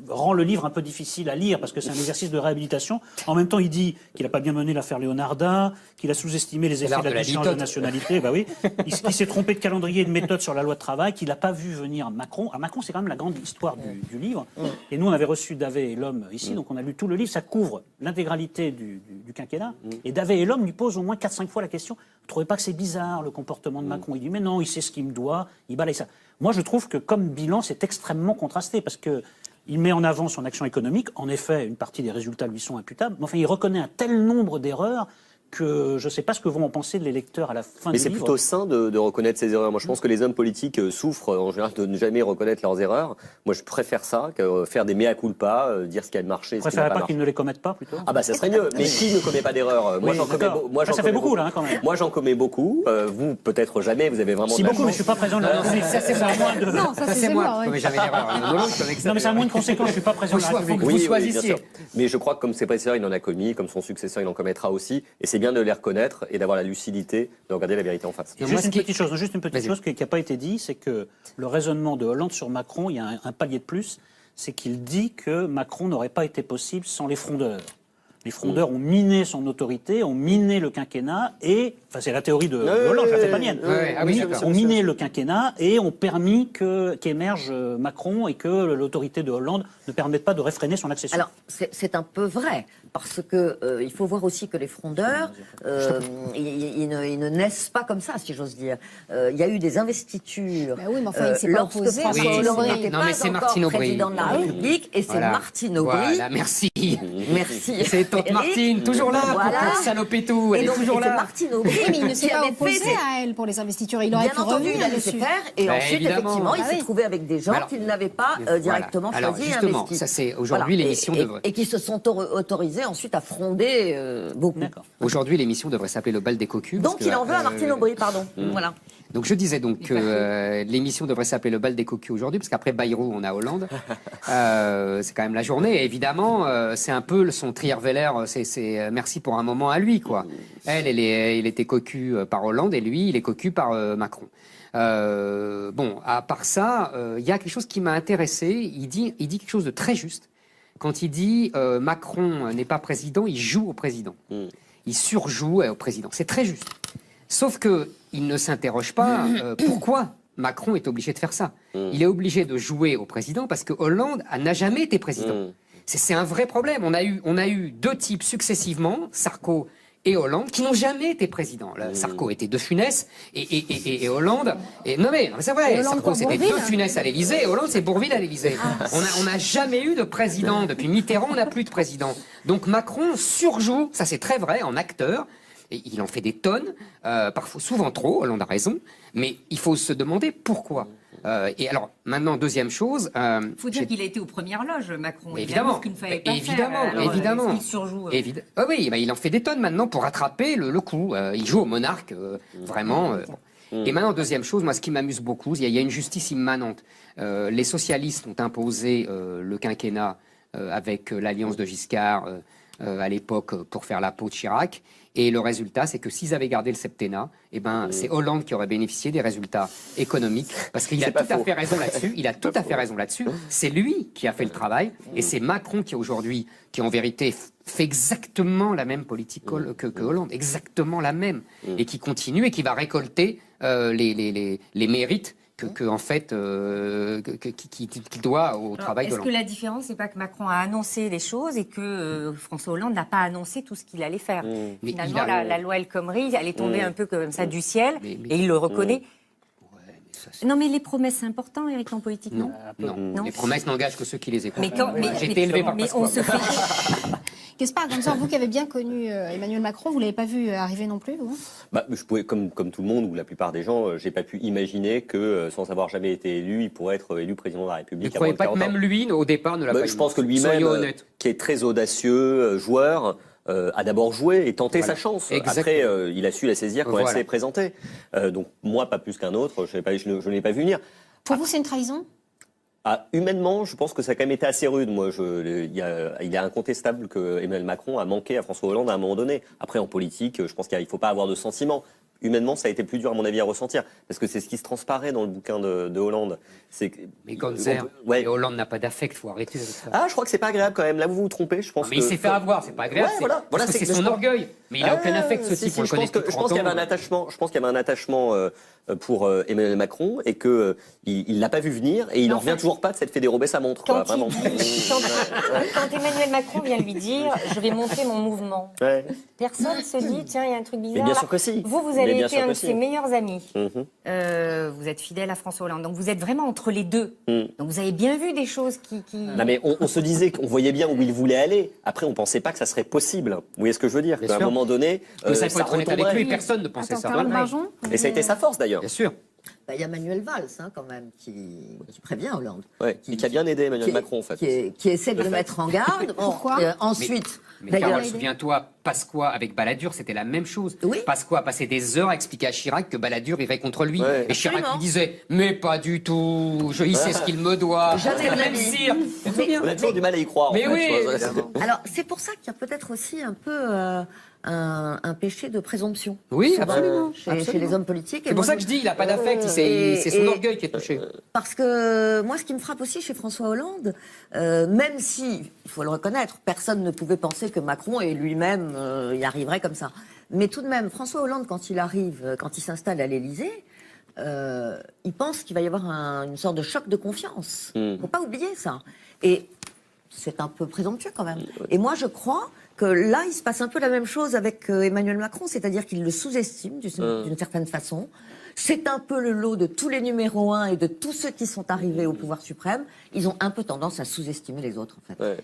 S3: rend le livre un peu difficile à lire parce que c'est un exercice de réhabilitation. En même temps, il dit qu'il n'a pas bien mené l'affaire Leonarda, qu'il a sous-estimé les effets de la déchéance de nationalité. Bah oui, qu'il s'est trompé de calendrier et de méthode sur la loi de travail, qu'il n'a pas vu venir Macron. Alors Macron, c'est quand même la grande histoire du livre. Et nous, on avait reçu Davé et l'homme ici, donc on a lu tout le livre. Ça couvre l'intégralité du quinquennat. Et Davé et l'homme lui posent au moins 4-5 fois la question. Vous ne trouvez pas que c'est bizarre le comportement de Macron ? Il dit mais non, il sait ce qu'il me doit. Il balaye ça. Moi, je trouve que comme bilan, c'est extrêmement contrasté parce que il met en avant son action économique. En effet, une partie des résultats lui sont imputables. Mais enfin, il reconnaît un tel nombre d'erreurs que je ne sais pas ce que vont en penser les lecteurs à la fin du livre. Mais c'est plutôt
S11: sain de reconnaître ses erreurs. Moi, je pense que les hommes politiques souffrent en général de ne jamais reconnaître leurs erreurs. Moi, je préfère ça que faire des mea culpa, dire ce qui a marché, ce qui n'a pas marché.
S3: Pas qu'ils ne les commettent pas, plutôt.
S11: Ah bah, ça serait mieux. Mais qui ne commet pas d'erreurs ? Moi,
S3: ça fait beaucoup, là, quand même.
S11: Moi, j'en commets beaucoup. Vous, peut-être jamais. Vous avez vraiment
S3: Si, beaucoup, mais je ne suis pas présent dans la République.
S1: Ça, c'est moins de... Non, ça, c'est moi.
S2: Je ne commets jamais d'erreur.
S3: Non, mais ça a moins de conséquences. Je ne suis pas présent dans la République.
S2: Vous choisissez.
S11: Mais je crois que comme ses prédécesseurs, il en a commis, comme son successeur, il en commettra aussi. Et c'est bien de les reconnaître et d'avoir la lucidité de regarder la vérité en face.
S3: Juste une petite chose qui n'a pas été dit, c'est que le raisonnement de Hollande sur Macron, il y a un palier de plus, c'est qu'il dit que Macron n'aurait pas été possible sans les frondeurs. Les frondeurs ont miné son autorité, ont miné le quinquennat et, enfin c'est la théorie de Hollande, je la fais pas mienne. Ont miné le quinquennat et ont permis qu'émerge Macron et que l'autorité de Hollande ne permette pas de réfréner son accession.
S12: Alors c'est un peu vrai, parce que il faut voir aussi que les frondeurs, ils ne naissent pas comme ça, si j'ose dire. Il y a eu des investitures
S1: oui, mais enfin, il s'est pas
S12: lorsque
S1: opposé,
S12: François Hollande n'était
S2: non, mais
S12: pas encore président de la République, et c'est Martine Aubry.
S2: Voilà, merci.
S12: Merci.
S2: C'est Tante Martine, toujours là pour saloper tout. Elle est toujours là.
S12: Martine Aubry,
S1: mais il ne s'est pas opposé à elle pour les investitures. Il aurait pu
S12: entendu,
S1: revenir
S12: il a laissé faire. Et ensuite, effectivement, il s'est trouvé avec des gens qu'il n'avait pas directement choisis et investis.
S2: Ça c'est aujourd'hui l'émission devrait.
S12: Et qui se sont autorisés ensuite à fronder beaucoup.
S2: Aujourd'hui, l'émission devrait s'appeler Le Bal des Cocus.
S12: Donc il en veut à Martine Aubry, pardon. Voilà.
S2: Donc je disais donc que l'émission devrait s'appeler Le Bal des Cocus aujourd'hui, parce qu'après Bayrou, on a Hollande. C'est quand même la journée. Et évidemment, c'est un peu son triarvélaire. C'est merci pour un moment à lui, quoi. Il était cocu par Hollande et lui, il est cocu par Macron. Bon, à part ça, il y a quelque chose qui m'a intéressé. Il dit quelque chose de très juste. Quand il dit Macron n'est pas président, il joue au président. Il surjoue au président. C'est très juste. Sauf que il ne s'interroge pas pourquoi Macron est obligé de faire ça. Il est obligé de jouer au président parce que Hollande n'a jamais été président. C'est un vrai problème. On a eu deux types successivement, Sarko et Hollande, qui n'ont jamais été présidents. Sarko était De Funès et Hollande. Non mais c'est vrai, Sarko c'était De Funès à l'Élysée et Hollande c'est Bourvil à l'Élysée. On n'a jamais eu de président. Depuis Mitterrand, on n'a plus de président. Donc Macron surjoue, ça c'est très vrai, en acteur. Et il en fait des tonnes, parfois souvent trop, Hollande a raison, mais il faut se demander pourquoi. Et alors, maintenant, deuxième chose...
S10: Il faut dire qu'il a été aux premières loges, Macron.
S2: Évidemment.
S10: Ce qu'il ne fallait pas
S2: évidemment.
S10: Il surjoue.
S2: Oui, il en fait des tonnes maintenant pour rattraper le coup. Il joue au monarque, vraiment. Et maintenant, deuxième chose, moi, ce qui m'amuse beaucoup, il y a une justice immanente. Les socialistes ont imposé le quinquennat avec l'alliance de Giscard à l'époque pour faire la peau de Chirac. Et le résultat, c'est que s'ils avaient gardé le septennat, c'est Hollande qui aurait bénéficié des résultats économiques. Parce qu'il a tout à fait raison là-dessus. Il a tout à fait raison là-dessus. C'est lui qui a fait le travail. Et c'est Macron qui aujourd'hui, qui en vérité fait exactement la même politique que Hollande. Exactement la même. Et qui continue et qui va récolter les mérites en fait, qui doit au travail de Hollande.
S10: Est-ce que la différence, c'est pas que Macron a annoncé les choses et que François Hollande n'a pas annoncé tout ce qu'il allait faire Finalement, la loi El Khomri, elle est tombée un peu comme ça du ciel, et il le reconnaît. Non, mais les promesses, c'est important, Éric, en politique, non?
S2: Non. Les promesses n'engagent que ceux qui les écoutent.
S10: J'ai été élevé par Pasqua.
S1: Gaspard Gonzor, vous qui avez bien connu Emmanuel Macron, vous ne l'avez pas vu arriver non plus, vous?
S11: Je pouvais, comme tout le monde ou la plupart des gens, j'ai pas pu imaginer que, sans avoir jamais été élu, il pourrait être élu président de la République.
S2: Vous ne croyez pas que même lui, au départ, ne l'a pas
S11: Je pense que lui-même, qui est très audacieux, joueur, a d'abord joué et tenté sa chance. Après, il a su la saisir quand elle s'est présentée. Donc moi, pas plus qu'un autre, je ne l'ai pas vu venir.
S1: Pour vous, c'est une trahison?
S11: Humainement, je pense que ça a quand même été assez rude. Moi, il est incontestable que Emmanuel Macron a manqué à François Hollande à un moment donné. Après, en politique, je pense qu'il ne faut pas avoir de sentiments. Humainement, ça a été plus dur, à mon avis, à ressentir. Parce que c'est ce qui se transparaît dans le bouquin de Hollande.
S2: Mais Gonzère, Hollande n'a pas d'affect, il faut arrêter avec ça.
S11: Je crois que c'est pas agréable quand même. Là, vous vous trompez, je pense.
S2: Mais il s'est fait avoir, c'est pas agréable. Parce que c'est son orgueil. Mais il n'a aucun affect, ce type.
S11: Je pense qu'il y avait un attachement. Je pense qu'il y avait un attachement pour Emmanuel Macron et que il l'a pas vu venir et il n'en revient toujours pas de s'être fait dérober sa montre.
S10: Quand Emmanuel Macron vient lui dire « je vais monter mon mouvement », personne se dit « tiens, il y a un truc bizarre ».
S11: Bien sûr que si.
S10: Vous avez été un de ses meilleurs amis. Vous êtes fidèle à François Hollande. Donc vous êtes vraiment entre les deux. Donc vous avez bien vu des choses qui...
S11: Non mais on se disait qu'on voyait bien où il voulait aller. Après, on pensait pas que ça serait possible. Vous voyez ce que je veux dire? À un moment donné,
S2: ça faut être honnête avec lui. Personne ne pensait ça.
S11: Et ça a été sa force d'ailleurs.
S2: Bien sûr.
S12: Il y a Manuel Valls, quand même, qui prévient Hollande.
S11: Et qui a bien aidé Emmanuel Macron, en fait.
S12: Qui essaie de le mettre en garde.
S1: Pourquoi
S12: ensuite...
S2: Mais Carole, souviens-toi, Pasqua avec Balladur, c'était la même chose. Pasqua a passé des heures à expliquer à Chirac que Balladur irait contre lui. Et Chirac lui disait « Mais pas du tout, il sait ce qu'il me doit. »
S12: Jamais de la vie.
S11: On a toujours du mal à y croire.
S2: Mais oui.
S12: Alors, c'est pour ça qu'il y a peut-être aussi un peu un péché de présomption.
S2: Oui,
S12: souvent,
S2: absolument.
S12: Chez les hommes politiques.
S2: C'est pour ça que je dis, il n'a pas d'affect, c'est son orgueil qui est touché.
S12: Parce que moi, ce qui me frappe aussi chez François Hollande, même si, il faut le reconnaître, personne ne pouvait penser que Macron et lui-même y arriveraient comme ça. Mais tout de même, François Hollande, quand il arrive, quand il s'installe à l'Élysée, il pense qu'il va y avoir une sorte de choc de confiance. Il ne faut pas oublier ça. Et c'est un peu présomptueux quand même. Et moi, je crois que là, il se passe un peu la même chose avec Emmanuel Macron, c'est-à-dire qu'il le sous-estime d'une certaine façon. C'est un peu le lot de tous les numéros 1 et de tous ceux qui sont arrivés au pouvoir suprême. Ils ont un peu tendance à sous-estimer les autres, en fait.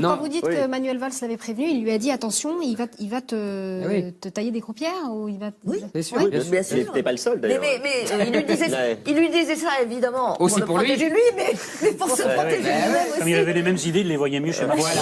S1: Quand vous dites que Manuel Valls l'avait prévenu, il lui a dit attention, il va te tailler des croupières ou il va.
S12: Oui,
S11: bien sûr.
S12: Bien sûr.
S11: Il n'était pas le seul, d'ailleurs.
S12: Mais il lui disait ça, évidemment,
S2: aussi
S12: pour le protéger lui, mais pour se protéger lui-même aussi.
S3: Comme il avait les mêmes idées, il les voyait mieux chez Macron.
S2: Voilà,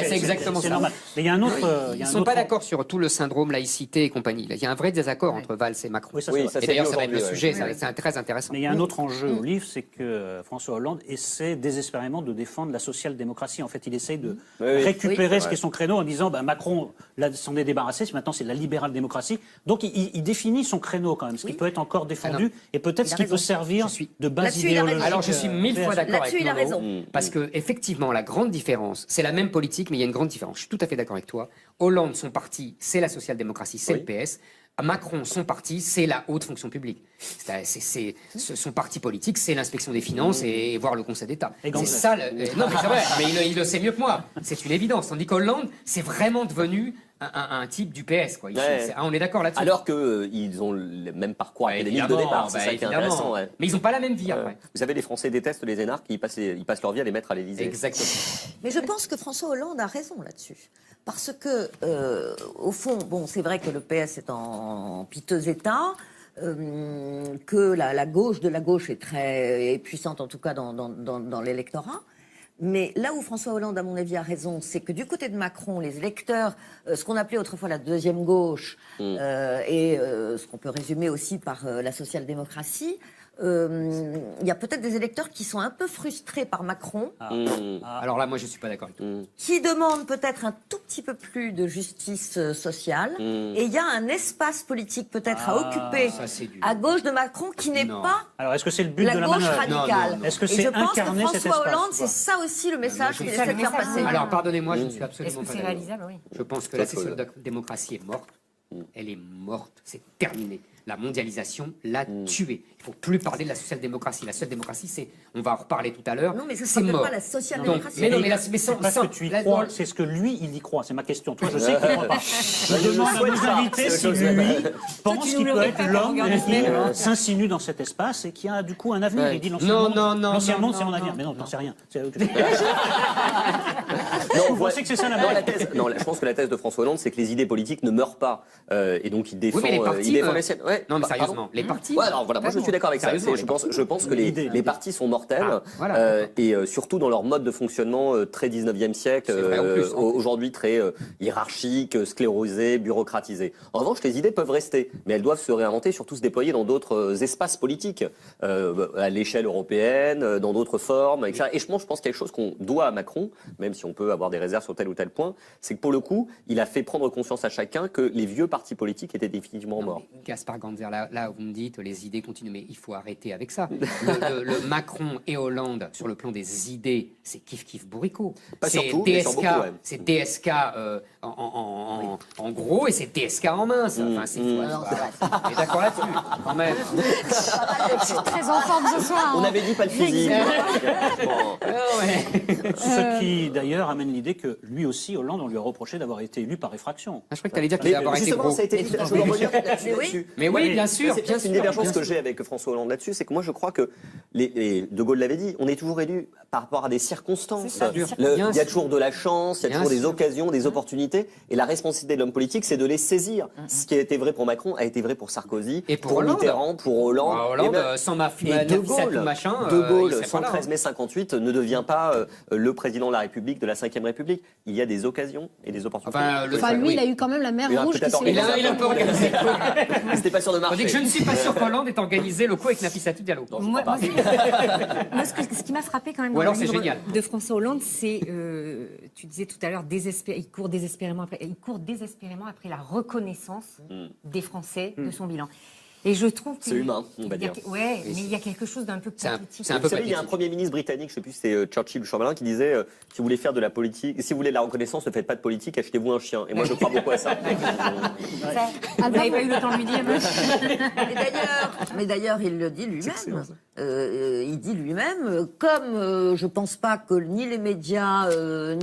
S2: c'est exactement ça.
S3: Normal. Mais il y a un autre.
S2: Ils ne sont pas d'accord sur tout le syndrome laïcité et compagnie. Il y a un vrai désaccord entre Valls et Macron.
S3: Et
S2: d'ailleurs, ça va être le sujet. C'est très intéressant.
S3: Mais il y a un autre enjeu au livre, c'est que François Hollande essaie désespérément de défendre la social-démocratie. En fait, il essaie de récupérer ce qui est son créneau en disant Macron s'en est débarrassé, maintenant c'est la libérale-démocratie. Donc il définit son créneau quand même, ce qui peut être encore défendu et peut-être ce qui peut servir de base idéologique.
S2: Alors je suis 1000 fois d'accord avec toi. Parce que effectivement, la grande différence, c'est la même politique, mais il y a une grande différence. Je suis tout à fait d'accord avec toi. Hollande, son parti, c'est la social-démocratie, c'est le PS. Macron, son parti, c'est la haute fonction publique. Son parti politique, c'est l'inspection des finances et voire le Conseil d'État. C'est ça. Non, mais c'est vrai, mais il le sait mieux que moi. C'est une évidence. Tandis qu'Hollande, c'est vraiment devenu un type du PS. Quoi. On est d'accord là-dessus.
S11: Alors qu'ils ont le même parcours académique de départ. C'est ça qui est intéressant.
S2: Mais ils n'ont pas la même vie après.
S11: Vous savez, les Français détestent les énarques, ils passent leur vie à les mettre à l'Élysée.
S2: Exactement.
S12: Mais je pense que François Hollande a raison là-dessus. Parce que, au fond, c'est vrai que le PS est en piteux état, que la gauche de la gauche est très puissante, en tout cas dans l'électorat. Mais là où François Hollande, à mon avis, a raison, c'est que du côté de Macron, les électeurs, ce qu'on appelait autrefois la deuxième gauche, et ce qu'on peut résumer aussi par la social-démocratie, il y a peut-être des électeurs qui sont un peu frustrés par Macron.
S2: Alors là, moi, je ne suis pas d'accord avec toi.
S12: Qui demandent peut-être un tout petit peu plus de justice sociale. Et il y a un espace politique peut-être à occuper à gauche de Macron qui n'est pas
S3: alors, est-ce que c'est le but
S12: la
S3: de la
S12: gauche
S3: manœuvre
S12: radicale.
S3: Est-ce que
S12: et
S3: c'est
S12: je pense que
S3: incarner cet
S12: François
S3: espace
S12: Hollande, c'est ça aussi le message qu'il essaie de faire passer.
S2: Alors, pardonnez-moi, je ne suis absolument
S10: Est-ce que
S2: pas
S10: c'est
S2: d'accord.
S10: réalisable, oui.
S2: Je pense que la social-démocratie est morte. Elle est morte. C'est terminé. La mondialisation l'a tuée. Il ne faut plus parler de la social-démocratie. La social-démocratie, on va en reparler tout à l'heure.
S12: Non, mais ça ne s'appelle pas la social-démocratie.
S3: Parce que tu y crois, c'est ce que lui, il y croit. C'est ma question. Toi, je sais qu'il ne croit pas. Je demande à nos invités si lui pense qu'il peut être l'homme qui s'insinue dans cet espace et qui a du coup un avenir. Il dit l'ancien monde, c'est mon avenir. Mais non, t'en sais rien. Vous pensez que c'est ça la thèse?
S11: Non, je pense que la thèse de François Hollande, c'est que les idées politiques ne meurent pas. Et donc il défend les siennes.
S2: Non, mais sérieusement, les partis.
S11: Alors voilà, moi je suis d'accord avec ça. Je pense que les partis sont mortels et surtout dans leur mode de fonctionnement très 19e siècle, aujourd'hui très hiérarchique, sclérosé, bureaucratisé. En revanche, les idées peuvent rester, mais elles doivent se réinventer, surtout se déployer dans d'autres espaces politiques, à l'échelle européenne, dans d'autres formes, etc. Et je pense quelque chose qu'on doit à Macron, même si on peut avoir des réserves sur tel ou tel point, c'est que pour le coup, il a fait prendre conscience à chacun que les vieux partis politiques étaient définitivement morts.
S2: Gaspard Ganzer, là vous me dites les idées continuent, mais il faut arrêter avec ça. Le Macron et Hollande, sur le plan des idées, c'est kiff bourricot. C'est DSK en gros et c'est DSK en mince. Enfin, c'est d'accord là-dessus, quand même.
S1: C'est très en forme ce soir.
S11: On avait dit pas le physique.
S3: Ce qui d'ailleurs amène l'idée que lui aussi, Hollande, on lui a reproché d'avoir été élu par effraction.
S2: Je crois que tu allais dire qu'il avait été gros.
S11: Ça a été dit, je veux revenir là-dessus.
S2: Mais oui, bien sûr.
S11: C'est une divergence que j'ai avec François Hollande là-dessus, c'est que moi je crois que De Gaulle l'avait dit, on est toujours élu par rapport à des circonstances. Il
S2: Bien
S11: y a
S2: sûr.
S11: toujours de la chance, il y a
S2: Bien
S11: toujours des
S2: sûr.
S11: occasions, des opportunités. Et la responsabilité de l'homme politique, c'est de les saisir. Ce qui a été vrai pour Macron a été vrai pour Sarkozy,
S2: Et pour Hollande.
S11: Mitterrand, pour Hollande.
S2: Hollande,
S11: Et même-
S2: sans
S11: et De
S2: Nafissatou
S11: Gaulle,
S2: machin,
S11: De Gaulle,
S2: il serait pas là,
S11: 113 mai 58, ne devient pas le président de la République, de la Ve République. Il y a des occasions et des opportunités.
S1: Enfin, lui, il a eu quand même la mer
S11: Il a
S1: rouge qui
S11: peut-être
S1: s'est
S11: organisé
S2: Il a un peu organisé.
S11: C'était pas sûr de marcher.
S2: On dit que je ne suis pas sûr qu'Hollande ait organisé le coup avec Nafissatou Diallo.
S10: Moi, ce qui m'a frappé quand même
S2: Ou
S10: dans
S2: alors
S10: le
S2: c'est
S10: livre
S2: génial.
S10: de François Hollande, c'est, tu disais tout à l'heure, il court désespérément après la reconnaissance des Français de son bilan. Et je trouve que
S11: C'est humain, on va dire.
S10: Ouais, mais il y a quelque chose d'un peu pathétique.
S11: Vous savez, il y a un Premier ministre britannique, je ne sais plus si c'est Churchill ou Chamberlain, qui disait si vous voulez faire de la politique, si vous voulez de la reconnaissance, ne faites pas de politique, achetez-vous un chien. Et moi, je crois beaucoup à ça.
S10: Vous n'avez pas eu le temps de lui dire.
S12: Mais d'ailleurs, il le dit lui-même. Il dit lui-même, comme je pense pas que ni les médias,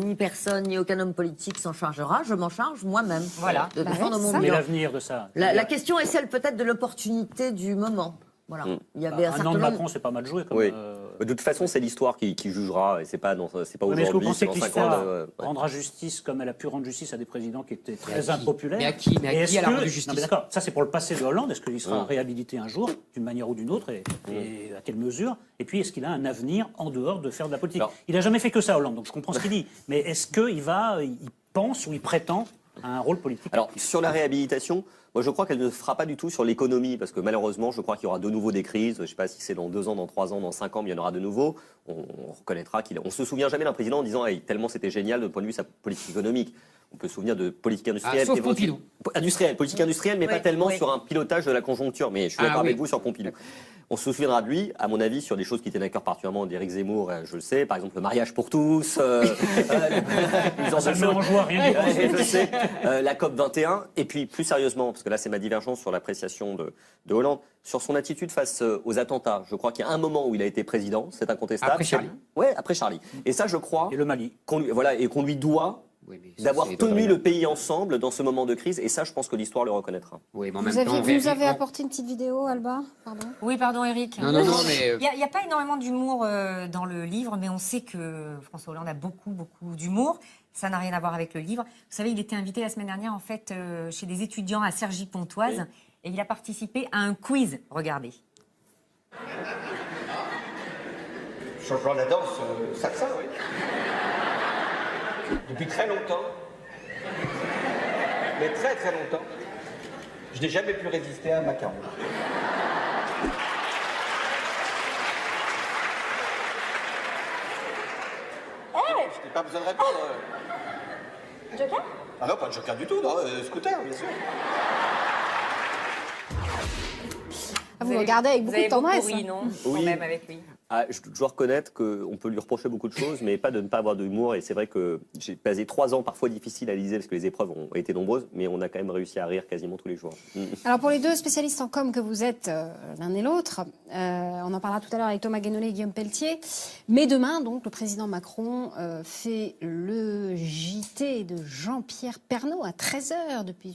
S12: ni personne, ni aucun homme politique s'en chargera, je m'en charge moi-même.
S10: Voilà.
S12: De défendre mon
S3: Mais
S12: bilan.
S3: l'avenir de ça.
S12: La question est celle peut-être de l'opportunité du moment. Voilà. Il y avait un
S3: Un
S12: certain
S3: an de
S12: nombre.
S3: Macron, c'est pas mal joué. Comme,
S11: Oui. De toute façon, c'est l'histoire qui jugera, et c'est pas
S3: Mais est-ce que
S11: aujourd'hui,
S3: vous
S11: c'est
S3: pensez
S11: dans
S3: que
S11: 5
S3: l'histoire
S11: ans.
S3: rendra justice comme elle a pu rendre justice à des présidents qui étaient
S2: Mais à
S3: très
S2: qui
S3: impopulaires
S2: Mais à qui
S3: Et est-ce
S2: elle a
S3: que-
S2: rendu
S3: Non,
S2: justice
S3: mais d'accord, ça c'est pour le passé de Hollande. Est-ce qu'il sera réhabilité un jour, d'une manière ou d'une autre, et à quelle mesure? Et puis, est-ce qu'il a un avenir en dehors de faire de la politique? Il n'a jamais fait que ça, Hollande, donc je comprends ce qu'il dit. Mais est-ce qu'il pense ou il prétend à un rôle politique?
S11: Alors, sur la réhabilitation, moi je crois qu'elle ne fera pas du tout sur l'économie, parce que malheureusement, je crois qu'il y aura de nouveau des crises. Je ne sais pas si c'est dans 2 ans, dans 3 ans, dans 5 ans, mais il y en aura de nouveau. On reconnaîtra on se souvient jamais d'un président en disant hey, tellement c'était génial de point de vue de sa politique économique. On peut se souvenir de politique industrielle.
S2: Sauf Pompidou.
S11: Politique industrielle, mais pas tellement sur un pilotage de la conjoncture. Mais je suis d'accord avec vous sur Pompidou. On se souviendra de lui, à mon avis, sur des choses qui étaient d'accord particulièrement d'Éric Zemmour, je le sais, par exemple le mariage pour tous,
S3: Ça ne mélange rien du tout.
S11: je sais, la COP 21, et puis plus sérieusement, parce que là c'est ma divergence sur l'appréciation de Hollande, sur son attitude face aux attentats. Je crois qu'il y a un moment où il a été président, c'est incontestable.
S2: Après Charlie.
S11: Ouais, après Charlie. Et ça, je crois.
S3: Et le Mali.
S11: Qu'on lui doit.
S2: Oui, mais ça,
S11: D'avoir
S2: c'est
S11: tenu
S2: étonnant.
S11: le pays ensemble dans ce moment de crise, et ça, je pense que l'histoire le reconnaîtra.
S2: Oui, mais en
S1: Vous,
S2: même temps,
S1: vous avez apporté une petite vidéo, Alba? Pardon.
S10: Oui, pardon, Eric.
S2: Non, mais.
S10: Il n'y a pas énormément d'humour dans le livre, mais on sait que François Hollande a beaucoup d'humour. Ça n'a rien à voir avec le livre. Vous savez, il était invité la semaine dernière, en fait, chez des étudiants à Cergy-Pontoise, et il a participé à un quiz. Regardez.
S13: Changement de la danse, salsa, oui. Depuis très longtemps, mais très très longtemps, je n'ai jamais pu résister à un macaron. Je n'ai pas besoin de répondre.
S9: Joker?
S13: Ah non, pas de joker du tout, non, scooter, bien sûr.
S1: Vous regardez avec beaucoup de tendresse.
S10: Oui, non,
S11: Oui.
S10: quand même avec lui.
S11: Ah, je dois reconnaître qu'on peut lui reprocher beaucoup de choses, mais pas de ne pas avoir d'humour. Et c'est vrai que j'ai passé 3 ans parfois difficiles à l'Élysée parce que les épreuves ont été nombreuses, mais on a quand même réussi à rire quasiment tous les jours.
S1: Alors pour les deux spécialistes en com que vous êtes l'un et l'autre, on en parlera tout à l'heure avec Thomas Guénolé et Guillaume Pelletier, mais demain, donc, le président Macron fait le JT de Jean-Pierre Pernaut à 13h depuis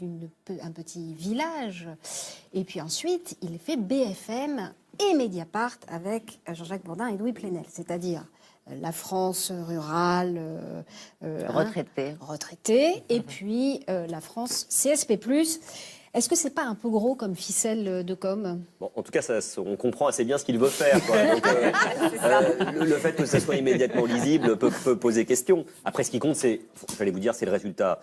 S1: un petit village. Et puis ensuite, il fait BFM et Mediapart avec Jean-Jacques Bourdin et Louis Plenel, c'est-à-dire la France rurale, retraitée, et puis la France CSP+. Est-ce que c'est pas un peu gros comme ficelle de com?
S11: Bon, en tout cas, on comprend assez bien ce qu'il veut faire. Quoi. Donc, le fait que ça soit immédiatement lisible peut poser question. Après, ce qui compte, j'allais vous dire, c'est le résultat.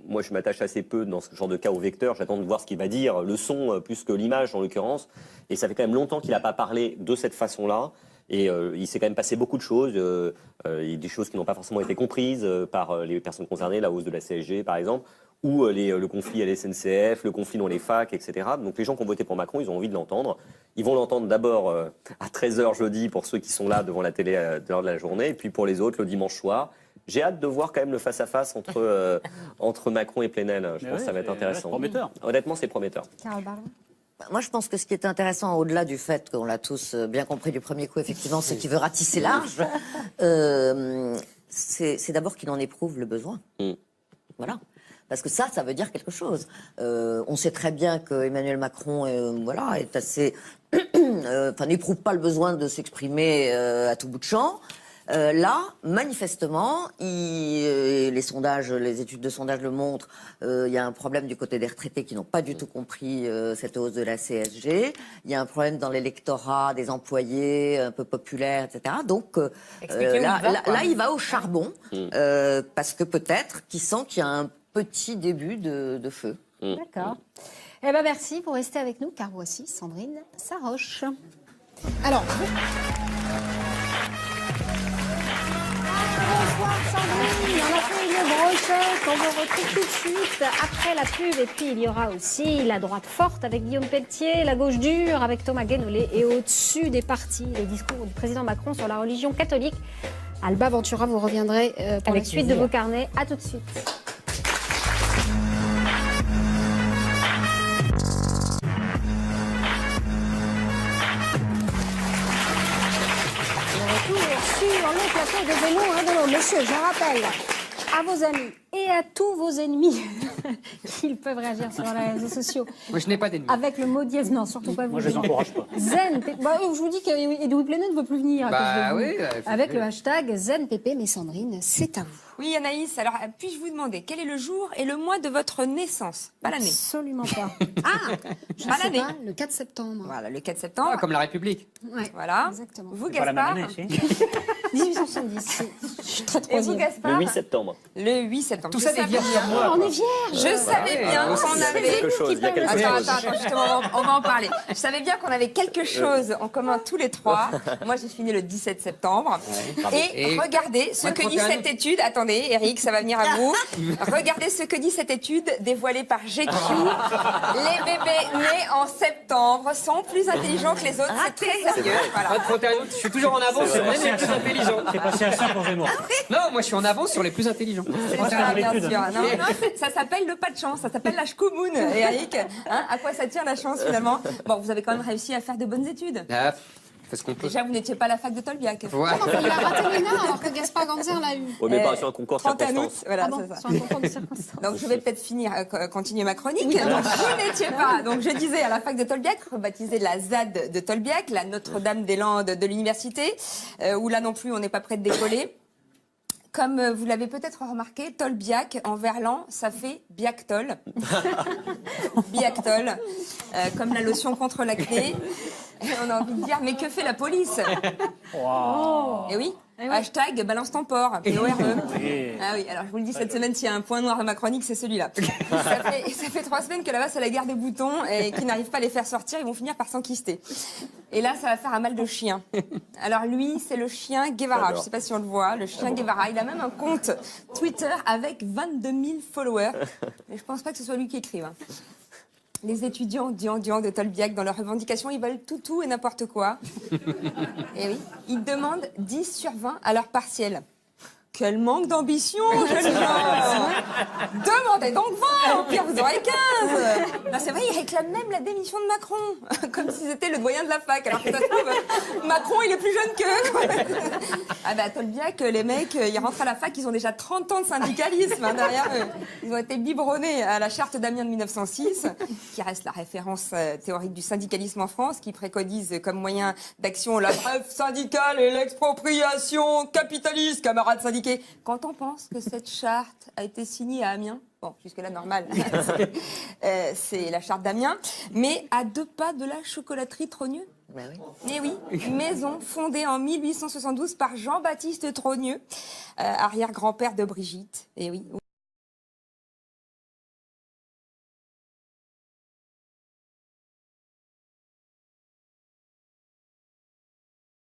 S11: Moi, je m'attache assez peu dans ce genre de cas au vecteur. J'attends de voir ce qu'il va dire, le son plus que l'image en l'occurrence. Et ça fait quand même longtemps qu'il n'a pas parlé de cette façon-là. Et il s'est quand même passé beaucoup de choses. Il y a des choses qui n'ont pas forcément été comprises par les personnes concernées, la hausse de la CSG par exemple, ou le conflit à la SNCF, le conflit dans les facs, etc. Donc les gens qui ont voté pour Macron, ils ont envie de l'entendre. Ils vont l'entendre d'abord à 13h jeudi pour ceux qui sont là devant la télé à l'heure de la journée, et puis pour les autres le dimanche soir. J'ai hâte de voir quand même le face-à-face entre Macron et Plenel. Je pense que ça va être intéressant.
S3: Prometteur.
S11: Honnêtement, c'est prometteur.
S1: Carole Barlon.
S12: Moi, je pense que ce qui est intéressant, au-delà du fait qu'on l'a tous bien compris du premier coup, effectivement, c'est qu'il veut ratisser large, c'est d'abord qu'il en éprouve le besoin. Voilà. Parce que ça veut dire quelque chose. On sait très bien que Emmanuel Macron est assez n'éprouve pas le besoin de s'exprimer à tout bout de champ. Là, manifestement, les études de sondage le montrent, il y a un problème du côté des retraités qui n'ont pas du tout compris cette hausse de la CSG. Il y a un problème dans l'électorat des employés un peu populaires, etc. Donc là, il va au charbon, parce que peut-être qu'il sent qu'il y a un petit début de feu.
S1: D'accord. Eh ben merci pour rester avec nous, car voici Sandrine Saroche. Alors... Bonsoir Sandrine, on a fait une brochette, on vous retrouve tout de suite après la pub. Et puis il y aura aussi la droite forte avec Guillaume Pelletier, la gauche dure avec Thomas Guénolé et au-dessus des partis, les discours du président Macron sur la religion catholique. Alba Ventura, vous reviendrez pour la suite de vos carnets. À tout de suite. Sur le plateau de Benoît, messieurs, je rappelle à vos amis et à tous vos ennemis qu'ils peuvent réagir sur les réseaux sociaux.
S2: Moi, je n'ai pas d'ennemis.
S1: Avec le mot dièse, non, surtout pas vous.
S3: Moi, je les encourage pas.
S1: Zen, je vous dis qu'Edoui Plenel ne veut plus venir. Avec le hashtag ZenPP, mais Sandrine, c'est à vous.
S10: Oui, Anaïs, alors puis-je vous demander quel est le jour et le mois de votre naissance? Pas l'année.
S1: Absolument pas.
S10: Je pas l'année.
S1: Le 4 septembre.
S10: Voilà, le 4 septembre.
S2: Comme la République.
S1: Ouais,
S10: voilà.
S1: Exactement.
S10: Vous,
S3: Pas la même
S10: Gaspard
S3: année, si.
S1: 1870. Je suis très
S10: Et vous,
S1: troisième.
S10: Gaspard?
S11: Le 8 septembre.
S10: Le 8 septembre.
S2: Tout ça, des vierges sur moi.
S1: On est vierge.
S10: Je savais bien qu'on avait...
S11: quelque chose, il y a quelque chose.
S10: Attends, justement, on va en parler. Je savais bien qu'on avait quelque chose en commun tous les trois. Moi, j'ai fini le 17 septembre. Et regardez ce que dit cette étude. Attendez, Eric, ça va venir à vous. Regardez ce que dit cette étude dévoilée par GQ. Les bébés nés en septembre sont plus intelligents que les autres. C'est très sérieux. Voilà.
S2: Je suis toujours en avance sur même les plus intelligents.
S3: C'est passé à ça pour Zemmour.
S2: Non, moi, je suis en avance sur les plus intelligents.
S10: Ah, bien sûr. Non, ça s'appelle le pas de chance, ça s'appelle la schkoumoun, Eric. À quoi ça tient la chance finalement? Bon, vous avez quand même réussi à faire de bonnes études.
S2: Ah, fait ce qu'on peut.
S10: Déjà, vous n'étiez pas à la fac de Tolbiac.
S2: Ouais.
S1: Il a raté l'ENA alors que Gaspard Ganzer l'a eu.
S11: Oui, mais pas sur un concours de
S10: 31 août,
S11: circonstances.
S10: voilà, c'est ça.
S1: Sur un concours de circonstances.
S10: Donc je vais peut-être continuer ma chronique. Donc vous n'étiez pas. Donc je disais à la fac de Tolbiac, rebaptisée la ZAD de Tolbiac, la Notre-Dame-des-Landes de l'université, où là non plus on n'est pas près de décoller. Comme vous l'avez peut-être remarqué, Tolbiac en verlan, ça fait Biactol. Biactol, comme la lotion contre l'acné. On a envie de dire, mais que fait la police? Et oui. Hashtag balance ton port, PORE. Ah oui, alors je vous le dis, cette semaine, s'il y a un point noir dans ma chronique, c'est celui-là. Ça fait 3 semaines que là-bas, c'est la guerre des boutons et qu'ils n'arrivent pas à les faire sortir, ils vont finir par s'enquister. Et là, ça va faire un mal de chien. Alors lui, c'est le chien Guevara. Je ne sais pas si on le voit, le chien Guevara. Il a même un compte Twitter avec 22 000 followers. Mais je ne pense pas que ce soit lui qui écrive. Hein. Les étudiants de Tolbiac, dans leurs revendications, ils veulent tout et n'importe quoi. Et oui, ils demandent 10 sur 20 à leur partiel. Quel manque d'ambition, jeunes gens! Demandez donc 20, au pire vous aurez 15! Non, c'est vrai, ils réclament même la démission de Macron, comme si c'était le doyen de la fac, alors que ça se trouve, Macron il est plus jeune qu'eux! Ah bah, à Tolbiac, les mecs, ils rentrent à la fac, ils ont déjà 30 ans de syndicalisme derrière eux. Ils ont été biberonnés à la charte d'Amiens de 1906, qui reste la référence théorique du syndicalisme en France, qui préconise comme moyen d'action la grève syndicale et l'expropriation capitaliste, camarades syndiqués. Quand on pense que cette charte a été signée à Amiens, bon, jusque-là, normal, c'est la charte d'Amiens, mais à 2 pas de la chocolaterie Trogneux.
S12: Ben oui.
S10: Eh oui, maison fondée en 1872 par Jean-Baptiste Trogneux, arrière-grand-père de Brigitte. Et oui,